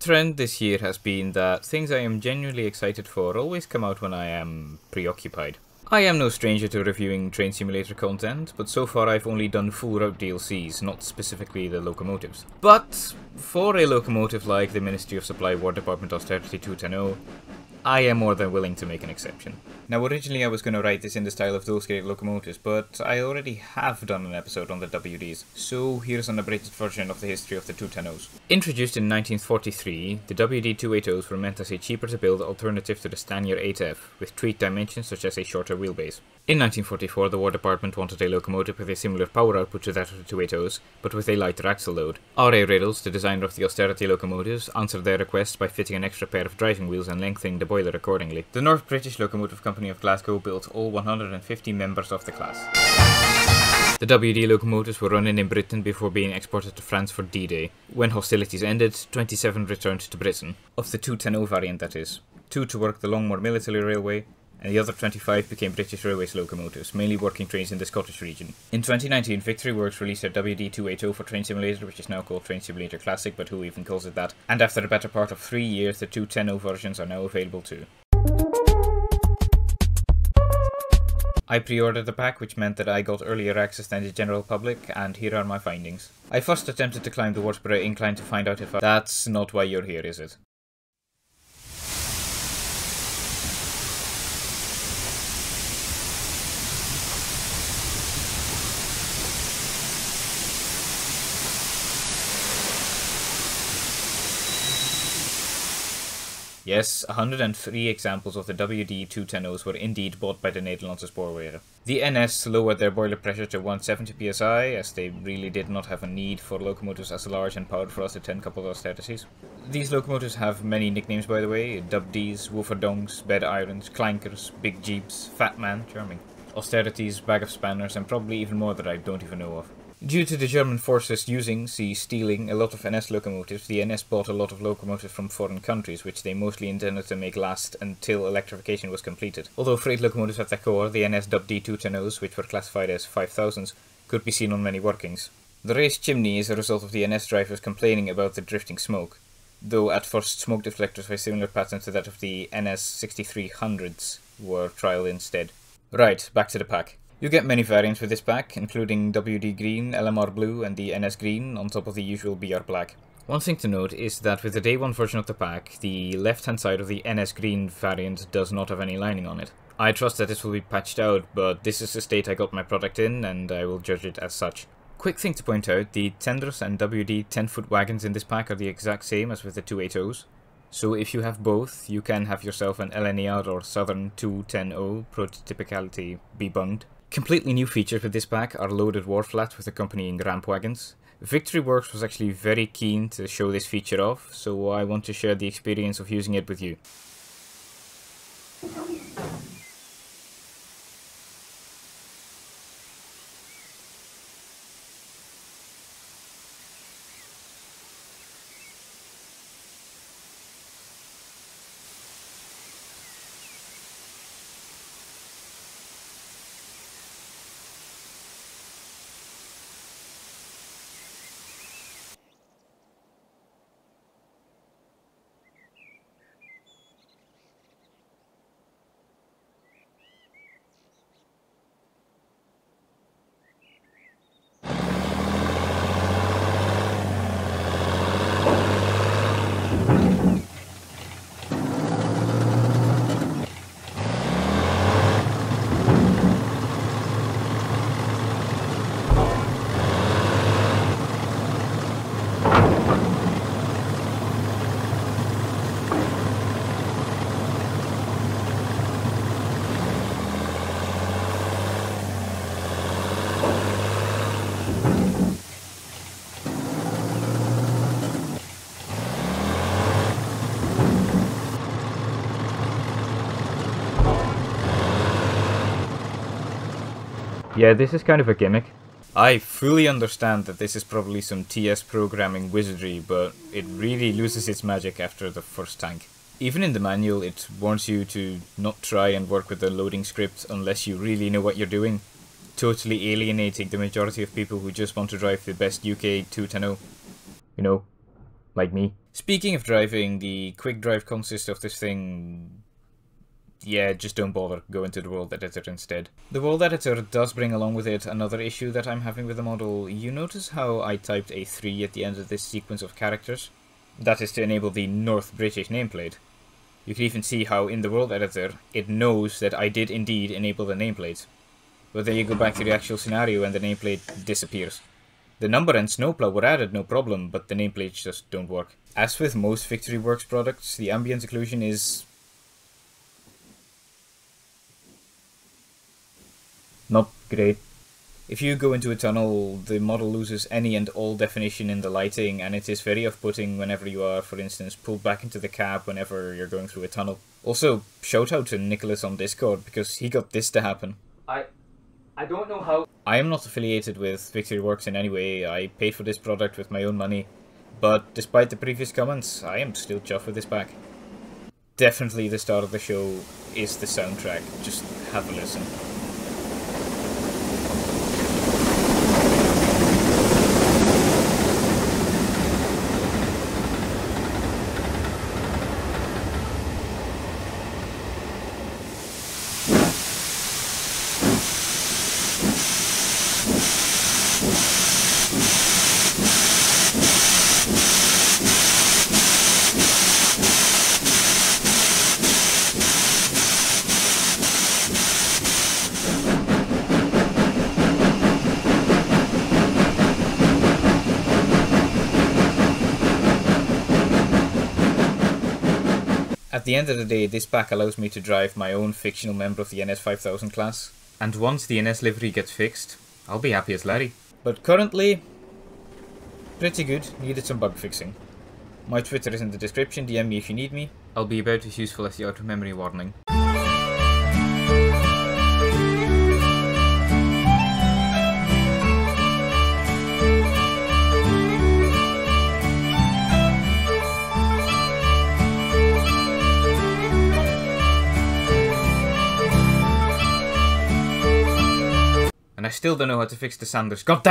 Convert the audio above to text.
trend this year has been that things I am genuinely excited for always come out when I am preoccupied. I am no stranger to reviewing train simulator content, but so far I've only done full route DLCs, not specifically the locomotives. But for a locomotive like the Ministry of Supply War Department Austerity 210, I am more than willing to make an exception. Now originally I was going to write this in the style of those great locomotives, but I already have done an episode on the Wds, so here's an abridged version of the history of the 210s. Introduced in 1943, the WD-280s were meant as a cheaper to build alternative to the Stanier 8F, with tweaked dimensions such as a shorter wheelbase. In 1944, the War Department wanted a locomotive with a similar power output to that of the 280s, but with a lighter axle load. R.A. Riddles, the designer of the Austerity locomotives, answered their request by fitting an extra pair of driving wheels and lengthening the boiler accordingly. The North British Locomotive Company of Glasgow built all 150 members of the class. The WD locomotives were running in Britain before being exported to France for D-Day. When hostilities ended, 27 returned to Britain. Of the 210 variant, that is. 2 to work the Longmore Military Railway, and the other 25 became British Railways locomotives, mainly working trains in the Scottish region. In 2019, Victory Works released their WD-280 for Train Simulator, which is now called Train Simulator Classic, but who even calls it that? And after the better part of 3 years, the 210 versions are now available too. I pre-ordered the pack, which meant that I got earlier access than the general public, and here are my findings. I first attempted to climb the Wurtzborough incline to find out if That's not why you're here, is it? Yes, 103 examples of the WD-210s were indeed bought by the Nederlandse Spoorwegen. The NS lowered their boiler pressure to 170 psi, as they really did not have a need for locomotives as large and powerful as the 10 coupled Austerities. These locomotives have many nicknames, by the way: Dubdees, Wooferdongs, Bed Irons, Clankers, Big Jeeps, Fat Man, charming, Austerities, Bag of Spanners, and probably even more that I don't even know of. Due to the German forces stealing a lot of NS locomotives, the NS bought a lot of locomotives from foreign countries, which they mostly intended to make last until electrification was completed. Although freight locomotives at their core, the NS WD-210s, which were classified as 5000s, could be seen on many workings. The raised chimney is a result of the NS drivers complaining about the drifting smoke, though at first smoke deflectors of a similar pattern to that of the NS 6300s were trialled instead. Right, back to the pack. You get many variants with this pack, including WD Green, LMR Blue, and the NS Green, on top of the usual BR Black. One thing to note is that with the Day 1 version of the pack, the left-hand side of the NS Green variant does not have any lining on it. I trust that this will be patched out, but this is the state I got my product in, and I will judge it as such. Quick thing to point out, the Tenders and WD 10-foot wagons in this pack are the exact same as with the 280s. So if you have both, you can have yourself an LNER or Southern 210 prototypicality be-bunged. Completely new features with this pack are loaded wharf flats with accompanying ramp wagons. Victory Works was actually very keen to show this feature off, so I want to share the experience of using it with you. Yeah, this is kind of a gimmick. I fully understand that this is probably some TS programming wizardry, but it really loses its magic after the first tank. Even in the manual, it warns you to not try and work with the loading script unless you really know what you're doing, totally alienating the majority of people who just want to drive the best UK 210. You know, like me. Speaking of driving, the quick drive consist of this thing... Yeah, just don't bother. Go into the world editor instead. The world editor does bring along with it another issue that I'm having with the model. You notice how I typed a 3 at the end of this sequence of characters? That is to enable the North British nameplate. You can even see how in the world editor it knows that I did indeed enable the nameplate. But then you go back to the actual scenario and the nameplate disappears. The number and snowplow were added, no problem, but the nameplates just don't work. As with most Victory Works products, the ambient occlusion is... not great. If you go into a tunnel, the model loses any and all definition in the lighting, and it is very off-putting whenever you are, for instance, pulled back into the cab whenever you're going through a tunnel. Also, shout out to Nicholas on Discord, because he got this to happen. I don't know how... I am not affiliated with Victory Works in any way. I paid for this product with my own money, but despite the previous comments, I am still chuffed with this pack. Definitely the start of the show is the soundtrack. Just have a listen. At the end of the day, this pack allows me to drive my own fictional member of the NS 5000 class. And once the NS livery gets fixed, I'll be happy as Larry. But currently, pretty good, needed some bug fixing. My Twitter is in the description, DM me if you need me. I'll be about as useful as the out of memory warning. And I still don't know how to fix the Sanders. God damn it!